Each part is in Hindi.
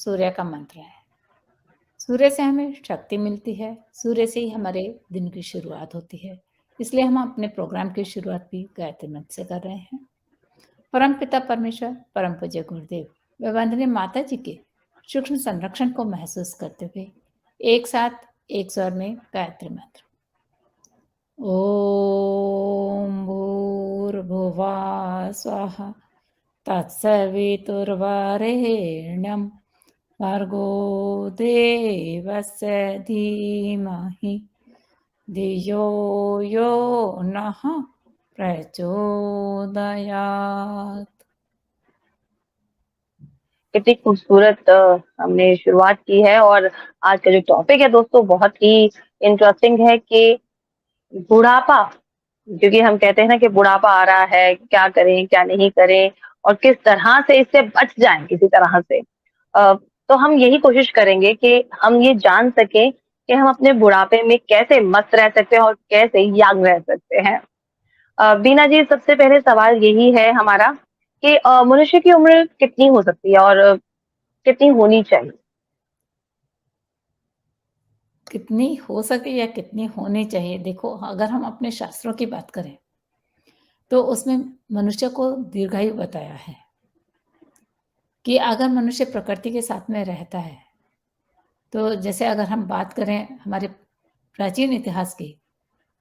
सूर्य का मंत्र है। सूर्य से हमें शक्ति मिलती है, सूर्य से ही हमारे दिन की शुरुआत होती है। इसलिए हम अपने प्रोग्राम की शुरुआत भी गायत्री मंत्र से कर रहे हैं। परमपिता परमेश्वर, परम पूज्य गुरुदेव व वंदनीय माता जी के सूक्ष्म संरक्षण को महसूस करते हुए एक साथ एक स्वर में गायत्री मंत्र। ओम भूर्भुवः स्वः तत्सवितुर्वरेण्यं भर्गो देवस्य धीमहि धियो यो नः प्रचोदयात्। कितनी खूबसूरत हमने शुरुआत की है। और आज का जो टॉपिक है दोस्तों बहुत ही इंटरेस्टिंग है कि बुढ़ापा, क्योंकि हम कहते हैं ना कि बुढ़ापा आ रहा है, क्या करें क्या नहीं करें और किस तरह से इससे बच जाएं किसी तरह से। तो हम यही कोशिश करेंगे कि हम ये जान सकें कि हम अपने बुढ़ापे में कैसे मस्त रह सकते हैं और कैसे यंग रह सकते हैं। बीना जी, सबसे पहले सवाल यही है हमारा कि मनुष्य की उम्र कितनी हो सकती है और कितनी होनी चाहिए? कितनी हो सके या कितनी होनी चाहिए, देखो अगर हम अपने शास्त्रों की बात करें तो उसमें मनुष्य को दीर्घायु बताया है कि अगर मनुष्य प्रकृति के साथ में रहता है तो जैसे अगर हम बात करें हमारे प्राचीन इतिहास की,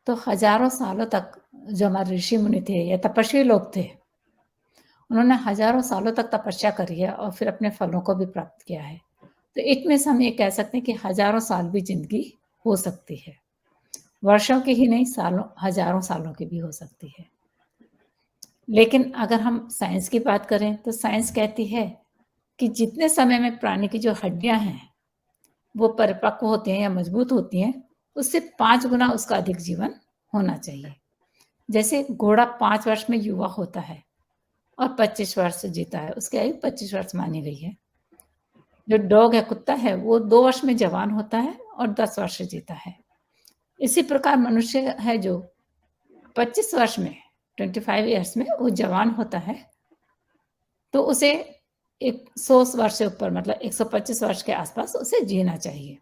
तो हजारों सालों तक जो हमारे ऋषि मुनि थे या तपस्वी लोग थे, उन्होंने हजारों सालों तक तपस्या करी है और फिर अपने फलों को भी प्राप्त किया है। तो इतने से हम ये कह सकते हैं कि हजारों साल भी जिंदगी हो सकती है, वर्षों की ही नहीं, सालों हजारों सालों की भी हो सकती है। लेकिन अगर हम साइंस की बात करें तो साइंस कहती है कि जितने समय में प्राणी की जो हड्डियां हैं वो परिपक्व होती हैं या मजबूत होती हैं, उससे 5 गुना उसका अधिक जीवन होना चाहिए। जैसे घोड़ा 5 वर्ष में युवा होता है और 25 वर्ष जीता है, उसकी आयु 25 वर्ष मानी गई है। जो डॉग है, कुत्ता है, वो 2 वर्ष में जवान होता है और 10 वर्ष जीता है। इसी प्रकार मनुष्य है जो 25 वर्ष में, 25 ईयर्स में वो जवान होता है, तो उसे 100 वर्ष से ऊपर मतलब 125 वर्ष के आसपास उसे जीना चाहिए।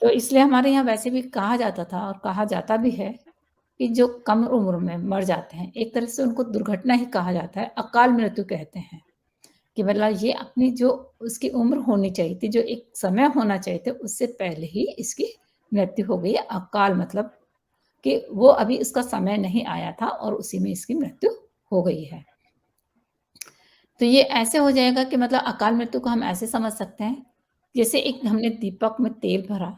तो इसलिए हमारे यहाँ वैसे भी कहा जाता था और कहा जाता भी है कि जो कम उम्र में मर जाते हैं, एक तरह से उनको दुर्घटना ही कहा जाता है, अकाल मृत्यु कहते हैं कि मतलब ये अपनी जो उसकी उम्र होनी चाहिए थी, जो एक समय होना चाहिए था, उससे पहले ही इसकी मृत्यु हो गई है। अकाल मतलब कि वो अभी उसका समय नहीं आया था और उसी में इसकी मृत्यु हो गई है। तो ये ऐसे हो जाएगा कि मतलब अकाल मृत्यु को हम ऐसे समझ सकते हैं, जैसे एक हमने दीपक में तेल भरा,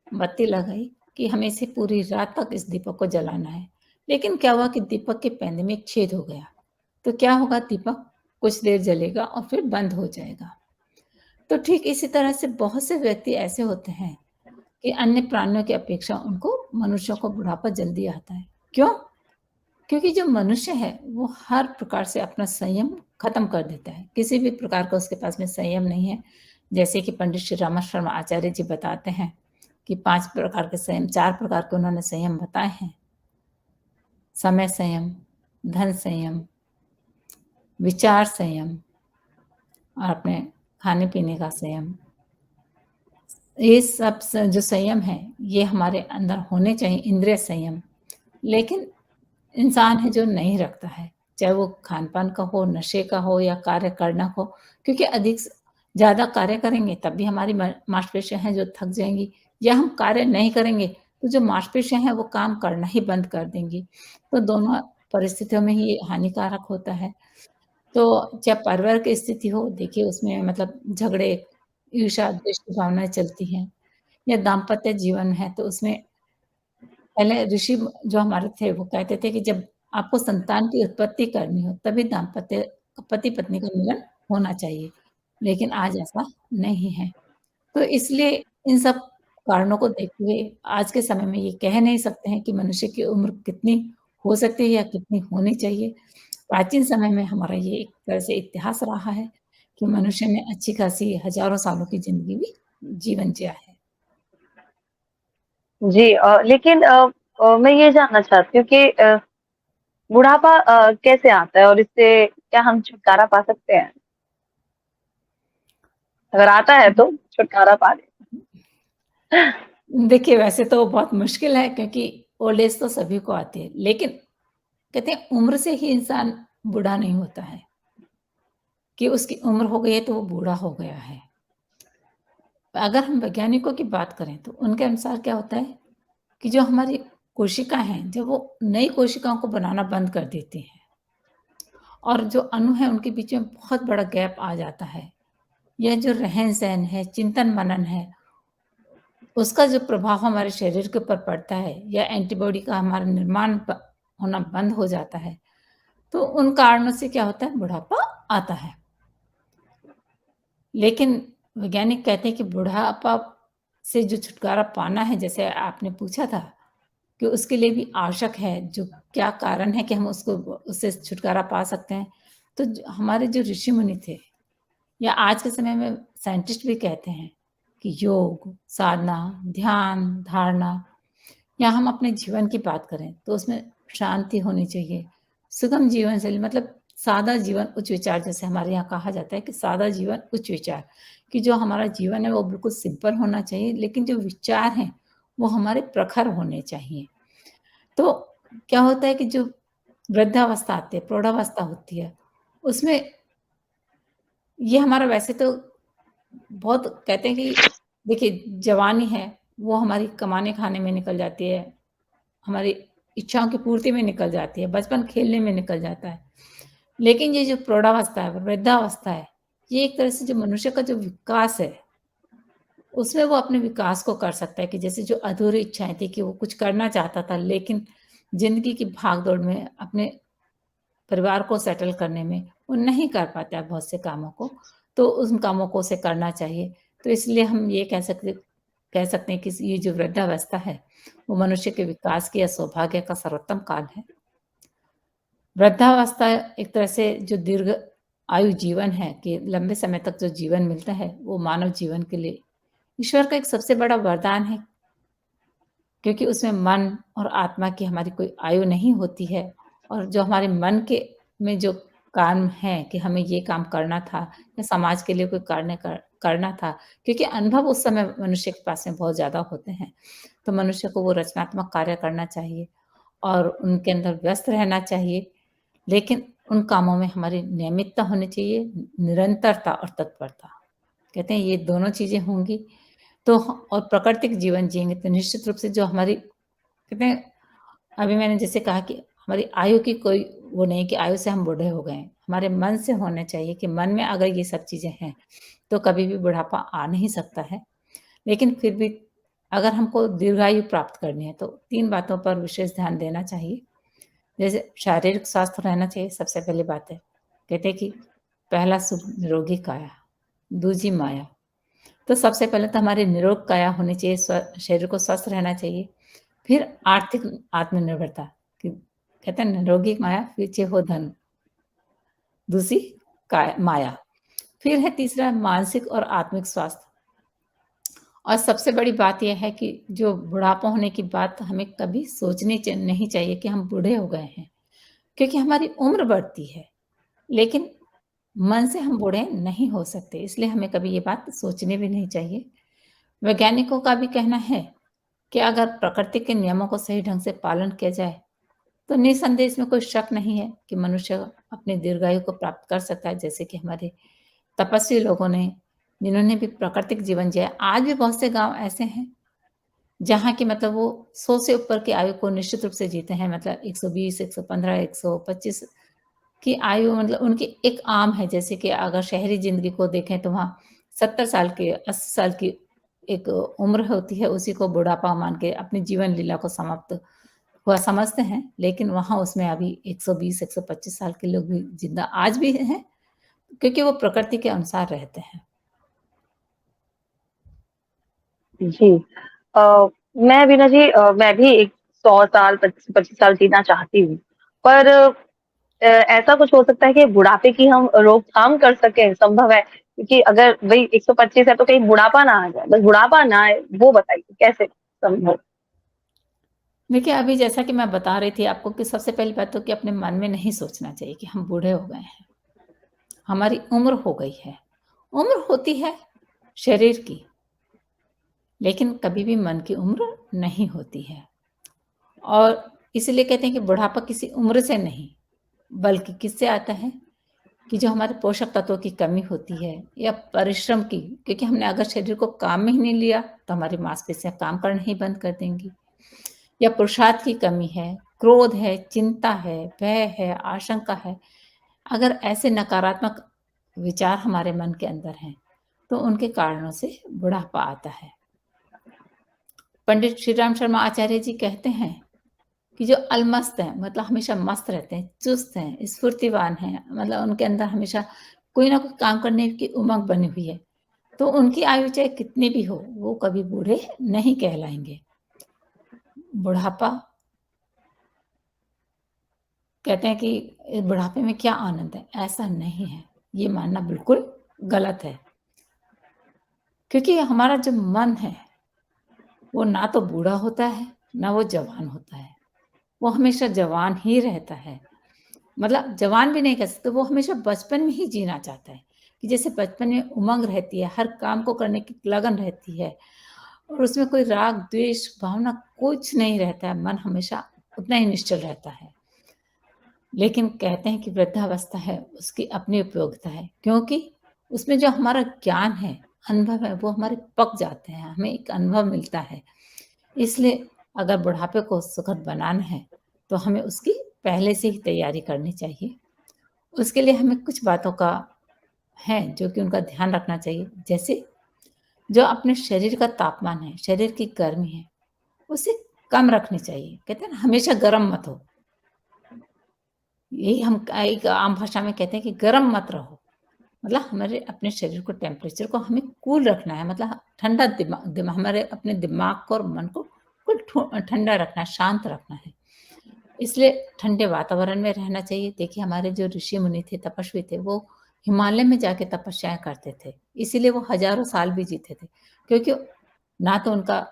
बत्ती लगाई कि हमें इसे पूरी रात तक इस दीपक को जलाना है, लेकिन क्या हुआ कि दीपक के पैंदे में एक छेद हो गया, तो क्या होगा, दीपक कुछ देर जलेगा और फिर बंद हो जाएगा। तो ठीक इसी तरह से बहुत से व्यक्ति ऐसे होते हैं कि अन्य प्राणियों की अपेक्षा उनको, मनुष्यों को बुढ़ापा जल्दी आता है। क्यों? क्योंकि जो मनुष्य है वो हर प्रकार से अपना संयम खत्म कर देता है, किसी भी प्रकार का उसके पास में संयम नहीं है। जैसे कि पंडित श्री रामशर्मा आचार्य जी बताते हैं कि 5 प्रकार के संयम, 4 प्रकार के उन्होंने संयम बताए हैं। समय संयम, धन संयम, विचार संयम और अपने खाने पीने का संयम। ये सब जो संयम है ये हमारे अंदर होने चाहिए, इंद्रिय संयम। लेकिन इंसान है जो नहीं रखता है, चाहे वो खान पान का हो, नशे का हो या कार्य करना हो, क्योंकि अधिक ज़्यादा कार्य करेंगे तब भी हमारी मांसपेशियां हैं जो थक जाएंगी, या हम कार्य नहीं करेंगे तो जो मांसपेशियां हैं वो काम करना ही बंद कर देंगी। तो दोनों परिस्थितियों में ही ये हानिकारक होता है। तो चाहे परिवार की स्थिति हो, देखिए उसमें मतलब झगड़े, ईर्ष्या, द्वेष की भावनाएं चलती हैं, या दाम्पत्य जीवन है तो उसमें पहले ऋषि जो हमारे थे वो कहते थे कि जब आपको संतान की उत्पत्ति करनी हो तभी दाम्पत्य, पति पत्नी का मिलन होना चाहिए, लेकिन आज ऐसा नहीं है। तो इसलिए इन सब कारणों को देखते हुए आज के समय में ये कह नहीं सकते हैं कि मनुष्य की उम्र कितनी हो सकती है या कितनी होनी चाहिए। प्राचीन समय में हमारा ये एक तरह से इतिहास रहा है कि मनुष्य ने अच्छी खासी हजारों सालों की जिंदगी भी जीवन जिया है। जी, लेकिन मैं ये जानना चाहती हूँ कि बुढ़ापा कैसे आता है और इससे क्या हम छुटकारा पा सकते हैं? अगर आता है तो छुटकारा पा लें। देखिए, वैसे तो बहुत मुश्किल है क्योंकि ओल्ड एज तो सभी को आती है, लेकिन कहते हैं उम्र से ही इंसान बूढ़ा नहीं होता है, कि उसकी उम्र हो गई है तो वो बूढ़ा हो गया है। अगर हम वैज्ञानिकों की बात करें तो उनके अनुसार क्या होता है कि जो हमारी कोशिकाएँ हैं, जब वो नई कोशिकाओं को बनाना बंद कर देती हैं और जो अणु हैं उनके बीच में बहुत बड़ा गैप आ जाता है। यह जो रहन-सहन है, चिंतन-मनन है, उसका जो प्रभाव हमारे शरीर के ऊपर पड़ता है या एंटीबॉडी का हमारा निर्माण होना बंद हो जाता है, तो उन कारणों से क्या होता है बुढ़ापा आता है। लेकिन वैज्ञानिक कहते हैं कि बुढ़ापा से जो छुटकारा पाना है, जैसे आपने पूछा था कि उसके लिए भी आवश्यक है, जो क्या कारण है कि हम उससे छुटकारा पा सकते हैं। तो हमारे जो ऋषि मुनि थे या आज के समय में साइंटिस्ट भी कहते हैं कि योग, साधना, ध्यान, धारणा या हम अपने जीवन की बात करें तो उसमें शांति होनी चाहिए। सुगम जीवन शैली मतलब सादा जीवन उच्च विचार, जैसे हमारे यहाँ कहा जाता है कि सादा जीवन उच्च विचार, कि जो हमारा जीवन है वो बिल्कुल सिंपल होना चाहिए, लेकिन जो विचार हैं वो हमारे प्रखर होने चाहिए। तो क्या होता है कि जो वृद्धावस्था आती है, प्रौढ़ावस्था होती है, उसमें ये हमारा वैसे तो बहुत कहते हैं कि देखिए जवानी है, वो हमारी कमाने-खाने में निकल जाती है, हमारी इच्छाओं की पूर्ति में निकल जाती है, बचपन खेलने में निकल जाता है। लेकिन ये जो प्रौढ़ावस्था है, वृद्धावस्था है, ये एक तरह से जो मनुष्य का जो विकास है, उसमें वो अपने विकास को कर सकता है कि जैसे जो अधूरी इच्छाएँ थी कि वो कुछ करना चाहता था, लेकिन ज़िंदगी की भाग-दौड़ में अपने परिवार को सेटल करने में वो नहीं कर पाता है बहुत से कामों को, तो उन कामों को उसे करना चाहिए। तो इसलिए हम ये कह सकते हैं कि ये जो वृद्धावस्था है, वो मनुष्य के विकास की या सौभाग्य का सर्वोत्तम काल है। वृद्धावस्था एक तरह से जो दीर्घ आयु जीवन है कि लंबे समय तक जो जीवन मिलता है, वो मानव जीवन के लिए ईश्वर का एक सबसे बड़ा वरदान है, क्योंकि उसमें मन और आत्मा की हमारी कोई आयु नहीं होती है और जो हमारे मन के में जो काम है कि हमें ये काम करना था या समाज के लिए कोई करना था, क्योंकि अनुभव उस समय मनुष्य के पास में बहुत ज़्यादा होते हैं, तो मनुष्य को वो रचनात्मक कार्य करना चाहिए और उनके अंदर व्यस्त रहना चाहिए। लेकिन उन कामों में हमारी नियमितता होनी चाहिए, निरंतरता और तत्परता। कहते हैं ये दोनों चीज़ें होंगी तो और प्राकृतिक जीवन जिएँगे तो निश्चित रूप से जो हमारी कहते हैं, अभी मैंने जैसे कहा कि हमारी आयु की कोई वो नहीं कि आयु से हम बूढ़े हो गए हैं। हमारे मन से होना चाहिए कि मन में अगर ये सब चीज़ें हैं, तो कभी भी बुढ़ापा आ नहीं सकता है। लेकिन फिर भी अगर हमको दीर्घायु प्राप्त करनी है, तो 3 बातों पर विशेष ध्यान देना चाहिए। जैसे शारीरिक स्वास्थ्य रहना चाहिए, सबसे पहली बात है। कहते हैं कि पहला सुख निरोगी काया, दूजी माया। तो सबसे पहले तो हमारी निरोग काया होनी चाहिए, शरीर को स्वस्थ रहना चाहिए। फिर आर्थिक आत्मनिर्भरता कि कहते हैं निरोगी माया पीछे हो धन, दूसरी माया। फिर है तीसरा मानसिक और आत्मिक स्वास्थ्य। और सबसे बड़ी बात ये है कि जो बुढ़ापा होने की बात हमें कभी सोचनी नहीं चाहिए कि हम बूढ़े हो गए हैं, क्योंकि हमारी उम्र बढ़ती है, लेकिन मन से हम बूढ़े नहीं हो सकते, इसलिए हमें कभी ये बात सोचनी भी नहीं चाहिए। वैज्ञानिकों का भी कहना है कि अगर प्रकृति के नियमों को सही ढंग से पालन किया जाए, तो निसंदेह इसमें कोई शक नहीं है कि मनुष्य अपनी दीर्घायु को प्राप्त कर सकता है, जैसे कि हमारे तपस्वी लोगों ने, जिन्होंने भी प्राकृतिक जीवन जिया। आज भी बहुत से गाँव ऐसे हैं, जहाँ की मतलब वो 100 से ऊपर की आयु को निश्चित रूप से जीते हैं, मतलब 120, 115, 125 की आयु मतलब उनकी एक आम है। जैसे कि अगर शहरी ज़िंदगी को देखें तो वहाँ 70 साल की, 80 साल की एक उम्र होती है, उसी को बुढ़ापा मान के अपनी जीवन लीला को समाप्त हुआ समझते हैं। लेकिन वहाँ उसमें अभी 120, 125 साल के लोग भी ज़िंदा आज भी हैं, क्योंकि वो प्रकृति के अनुसार रहते हैं। जी। मैं बीना जी मैं भी एक 100 साल 25 साल जीना चाहती हूँ। पर ऐसा कुछ हो सकता है कि बुढ़ापे की हम रोकथाम कर सकें, संभव है? क्योंकि अगर वही 125 है तो कहीं बुढ़ापा ना आ जाए, बस बुढ़ापा ना आए, वो बताइए कैसे संभव? देखिए, अभी जैसा कि मैं बता रही थी आपको कि सबसे पहली बात तो कि अपने मन में नहीं सोचना चाहिए कि हम बूढ़े हो गए हैं, हमारी उम्र हो गई है। उम्र होती है, शरीर की, लेकिन कभी भी मन की उम्र नहीं होती है। और इसीलिए कहते हैं कि बुढ़ापा किसी उम्र से नहीं, बल्कि किससे आता है कि जो हमारे पोषक तत्वों की कमी होती है या परिश्रम की, क्योंकि हमने अगर शरीर को काम में ही नहीं लिया तो हमारी मांसपेशियां काम करना ही बंद कर देंगी, या पुरुषार्थ की कमी है, क्रोध है, चिंता है, भय है, आशंका है। अगर ऐसे नकारात्मक विचार हमारे मन के अंदर हैं, तो उनके कारणों से बुढ़ापा आता है। पंडित श्री राम शर्मा आचार्य जी कहते हैं कि जो अलमस्त हैं, मतलब हमेशा मस्त रहते हैं, चुस्त हैं, स्फूर्तिवान हैं, मतलब उनके अंदर हमेशा कोई ना कोई काम करने की उमंग बनी हुई है, तो उनकी आयु चाहे कितनी भी हो, वो कभी बूढ़े नहीं कहलाएंगे। बुढ़ापा, कहते हैं कि बुढ़ापे में क्या आनंद है, ऐसा नहीं है, ये मानना बिल्कुल गलत है। क्योंकि हमारा जो मन है, वो ना तो बूढ़ा होता है, ना वो जवान होता है, वो हमेशा जवान ही रहता है। मतलब जवान भी नहीं कह सकते, वो हमेशा बचपन में ही जीना चाहता है, कि जैसे बचपन में उमंग रहती है, हर काम को करने की लगन रहती है और उसमें कोई राग, द्वेष, भावना कुछ नहीं रहता है, मन हमेशा उतना ही निश्चल रहता है। लेकिन कहते हैं कि वृद्धावस्था है, उसकी अपनी उपयोगिता है, क्योंकि उसमें जो हमारा ज्ञान है, अनुभव है, वो हमारे पक जाते हैं, हमें एक अनुभव मिलता है। इसलिए अगर बुढ़ापे को सुखद बनाना है, तो हमें उसकी पहले से ही तैयारी करनी चाहिए। उसके लिए हमें कुछ बातों का है जो कि उनका ध्यान रखना चाहिए। जैसे जो अपने शरीर का तापमान है, शरीर की गर्मी है, उसे कम रखनी चाहिए। कहते हैं ना, हमेशा गर्म मत हो। यही हम एक आम भाषा में कहते हैं कि गर्म मत रहो। मतलब हमारे अपने शरीर को, टेम्परेचर को हमें कूल रखना है, मतलब ठंडा दिमाग हमारे अपने दिमाग को और मन को बिल्कुल ठंडा रखना है, शांत रखना है। इसलिए ठंडे वातावरण में रहना चाहिए। देखिए हमारे जो ऋषि मुनि थे, तपस्वी थे, वो हिमालय में जाके तपस्याएँ करते थे। इसीलिए वो हज़ारों साल भी जीते थे, क्योंकि ना तो उनका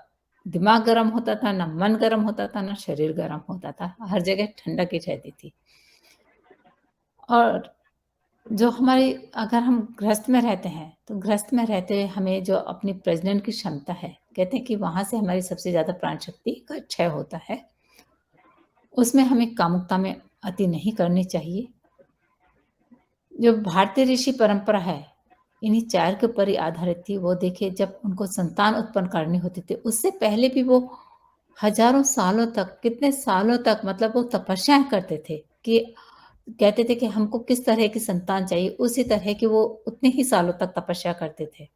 दिमाग गर्म होता था, ना मन गर्म होता था, ना शरीर गर्म होता था। हर जगह ठंडक ही रहती थी। और जो हमारी, अगर हम गृहस्थ में रहते हैं, तो गृहस्थ में रहते हुए हमें जो अपनी प्रजनन की क्षमता है, कहते हैं कि वहाँ से हमारी सबसे ज़्यादा प्राण शक्ति का क्षय होता है। उसमें हमें कामुकता में अति नहीं करनी चाहिए। जो भारतीय ऋषि परंपरा है, इन्हीं 4 के ऊपर ही आधारित थी। वो देखिए जब उनको संतान उत्पन्न करनी होती थी, उससे पहले भी वो हज़ारों सालों तक, कितने सालों तक, मतलब वो तपस्याएँ करते थे कि कहते थे कि हमको किस तरह की संतान चाहिए, उसी तरह की वो उतने ही सालों तक तपस्या करते थे।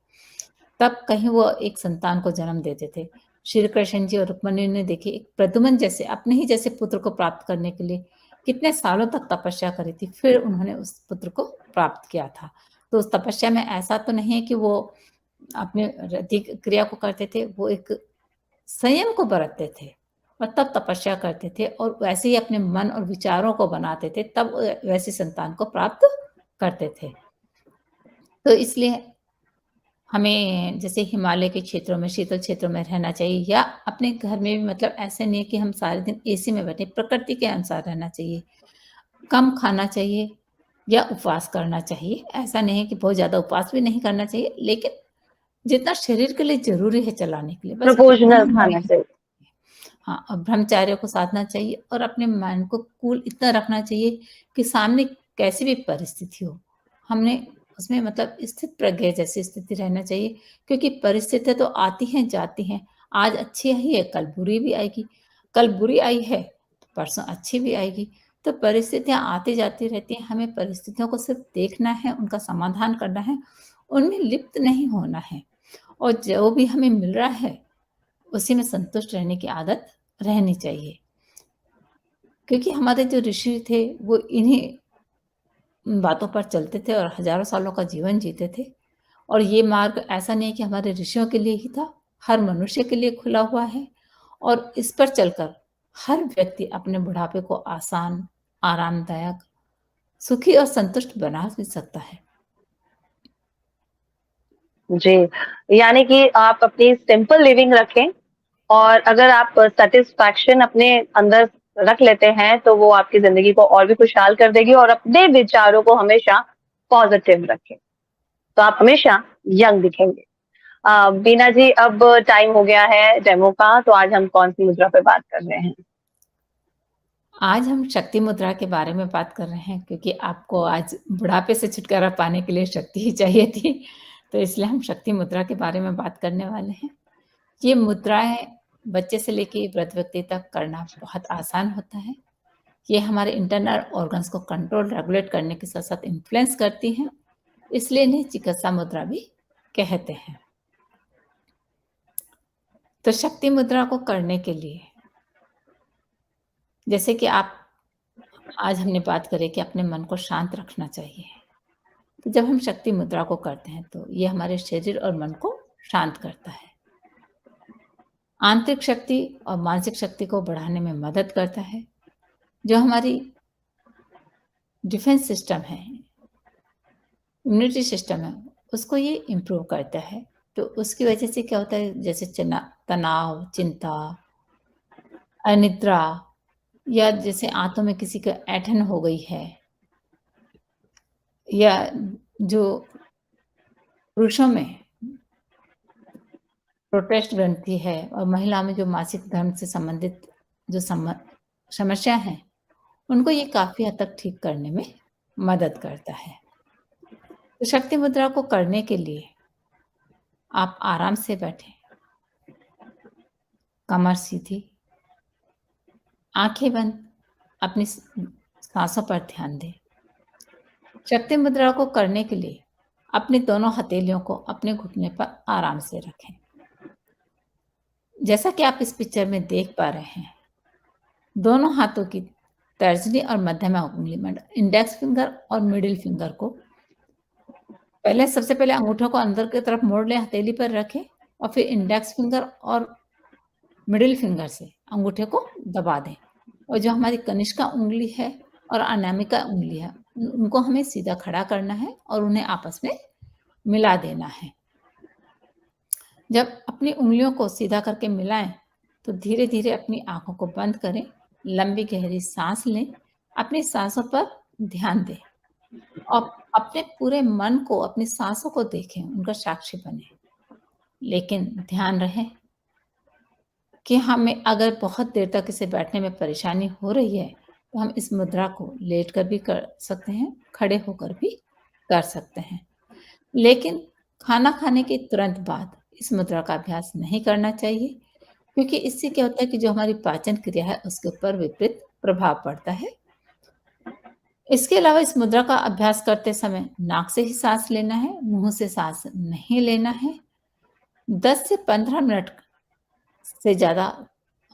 तब कहीं वो एक संतान को जन्म देते थे। श्री कृष्ण जी और रुक्मिणी ने देखिए एक प्रद्युम्न जैसे, अपने ही जैसे पुत्र को प्राप्त करने के लिए कितने सालों तक तपस्या करी थी, फिर उन्होंने उस पुत्र को प्राप्त किया था। तो उस तपस्या में ऐसा तो नहीं है कि वो अपने रति क्रिया को करते थे, वो एक संयम को बरतते थे और तब तपस्या करते थे और वैसे ही अपने मन और विचारों को बनाते थे, तब वैसी संतान को प्राप्त करते थे। तो इसलिए हमें जैसे हिमालय के क्षेत्रों में, शीतल क्षेत्रों में रहना चाहिए, या अपने घर में भी, मतलब ऐसे नहीं है कि हम सारे दिन एसी में बैठे, प्रकृति के अनुसार रहना चाहिए। कम खाना चाहिए या उपवास करना चाहिए। ऐसा नहीं है कि बहुत ज़्यादा उपवास भी नहीं करना चाहिए, लेकिन जितना शरीर के लिए ज़रूरी है चलाने के लिए, बस उतना प्रोपोर्शनल हमें, खाना चाहिए। हाँ, और ब्रह्मचर्य को साधना चाहिए और अपने मन को कूल इतना रखना चाहिए कि सामने कैसी भी परिस्थिति हो, हमने उसमें मतलब स्थित प्रज्ञ जैसी स्थिति रहना चाहिए, क्योंकि परिस्थितियाँ तो आती हैं, जाती हैं। आज अच्छी आई है, कल बुरी भी आएगी, कल बुरी आई है, तो परसों अच्छी भी आएगी। तो परिस्थितियाँ आती-जाती रहती हैं, हमें परिस्थितियों को सिर्फ़ देखना है, उनका समाधान करना है, उनमें लिप्त नहीं होना है और जो भी हमें मिल रहा है, उसी में संतुष्ट रहने की आदत रहनी चाहिए। क्योंकि हमारे जो ऋषि थे, वो इन्हीं बातों पर चलते थे और हज़ारों सालों का जीवन जीते थे। और ये मार्ग ऐसा नहीं है कि हमारे ऋषियों के लिए ही था, हर मनुष्य के लिए खुला हुआ है और इस पर चलकर हर व्यक्ति अपने बुढ़ापे को आसान, आरामदायक, सुखी और संतुष्ट बना भी सकता है। जी, यानी कि आप अपनी सिंपल लिविंग रखें और अगर आप सैटिस्फैक्शन अपने अंदर रख लेते हैं, तो वो आपकी ज़िंदगी को और भी खुशहाल कर देगी और अपने विचारों को हमेशा पॉज़िटिव रखें, तो आप हमेशा यंग दिखेंगे। बीना जी, अब टाइम हो गया है डेमो का, तो आज हम कौन सी मुद्रा पे बात कर रहे हैं? आज हम शक्ति मुद्रा के बारे में बात कर रहे हैं क्योंकि आपको आज बुढ़ापे से छुटकारा पाने के लिए शक्ति ही चाहिए थी, तो इसलिए हम शक्ति मुद्रा के बारे में बात करने वाले हैं। ये मुद्राएँ बच्चे से लेके वृद्ध व्यक्ति तक करना बहुत आसान होता है। ये हमारे इंटरनल ऑर्गन्स को कंट्रोल, रेगुलेट करने के साथ-साथ इन्फ्लुएंस करती हैं, इसलिए इन्हें चिकित्सा मुद्रा भी कहते हैं। तो शक्ति मुद्रा को करने के लिए जैसे कि आज हमने बात करी कि अपने मन को शांत रखना चाहिए। तो जब हम शक्ति मुद्रा को करते हैं तो ये हमारे शरीर और मन को शांत करता है। आंतरिक शक्ति और मानसिक शक्ति को बढ़ाने में मदद करता है। जो हमारी डिफेंस सिस्टम है, इम्यूनिटी सिस्टम है, उसको ये इम्प्रूव करता है। तो उसकी वजह से क्या होता है, जैसे तनाव, चिंता, अनिद्रा या जैसे आंतों में किसी को ऐंठन हो गई है या जो पुरुषों में प्रोस्टेट ग्रंथि है और महिलाओं में जो मासिक धर्म से संबंधित जो समस्या है, उनको ये काफ़ी हद तक ठीक करने में मदद करता है। तो शक्ति मुद्रा को करने के लिए आप आराम से बैठें, कमर सीधी, आंखें बंद, अपनी सांसों पर ध्यान दें। शक्ति मुद्रा को करने के लिए अपनी दोनों हथेलियों को अपने घुटने पर आराम से रखें। जैसा कि आप इस पिक्चर में देख पा रहे हैं, दोनों हाथों की तर्जनी और मध्यमा उंगली में इंडेक्स फिंगर और मिडिल फिंगर को सबसे पहले अंगूठों को अंदर की तरफ मोड़ लें, हथेली पर रखें और फिर इंडेक्स फिंगर और मिडिल फिंगर से अंगूठे को दबा दें। और जो हमारी कनिष्का उंगली है और अनामिका उंगली है, उनको हमें सीधा खड़ा करना है और उन्हें आपस में मिला देना है। जब अपनी उंगलियों को सीधा करके मिलाएं तो धीरे धीरे अपनी आंखों को बंद करें, लंबी गहरी सांस लें, अपनी सांसों पर ध्यान दें और अपने पूरे मन को, अपनी सांसों को देखें, उनका साक्षी बने। लेकिन ध्यान रहे कि हमें अगर बहुत देर तक इसे बैठने में परेशानी हो रही है तो हम इस मुद्रा को लेट कर भी कर सकते हैं, खड़े होकर भी कर सकते हैं। लेकिन खाना खाने के तुरंत बाद इस मुद्रा का अभ्यास नहीं करना चाहिए क्योंकि इससे क्या होता है कि जो हमारी पाचन क्रिया है उसके ऊपर विपरीत प्रभाव पड़ता है। इसके अलावा इस मुद्रा का अभ्यास करते समय नाक से ही सांस लेना है, मुंह से सांस नहीं लेना है। 10 से 15 मिनट से ज़्यादा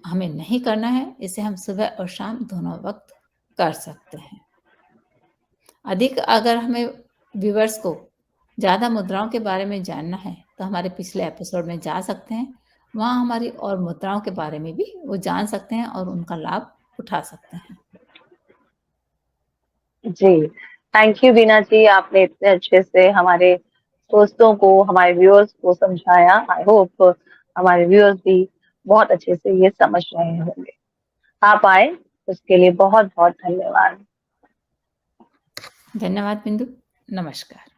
हमें नहीं करना है। इसे हम सुबह और शाम दोनों वक्त कर सकते हैं। अधिक अगर हमें व्यूअर्स को ज़्यादा मुद्राओं के बारे में जानना है तो हमारे पिछले एपिसोड में जा सकते हैं। वहाँ हमारी और मुद्राओं के बारे में भी वो जान सकते हैं और उनका लाभ उठा सकते हैं। जी, थैंक यू बीना जी, आपने इतने अच्छे से हमारे दोस्तों को, हमारे व्यूअर्स को समझाया। आई होप हमारे व्यूअर्स भी बहुत अच्छे से ये समझ रहे होंगे। आप आए उसके लिए बहुत-बहुत धन्यवाद। धन्यवाद बिंदु, नमस्कार।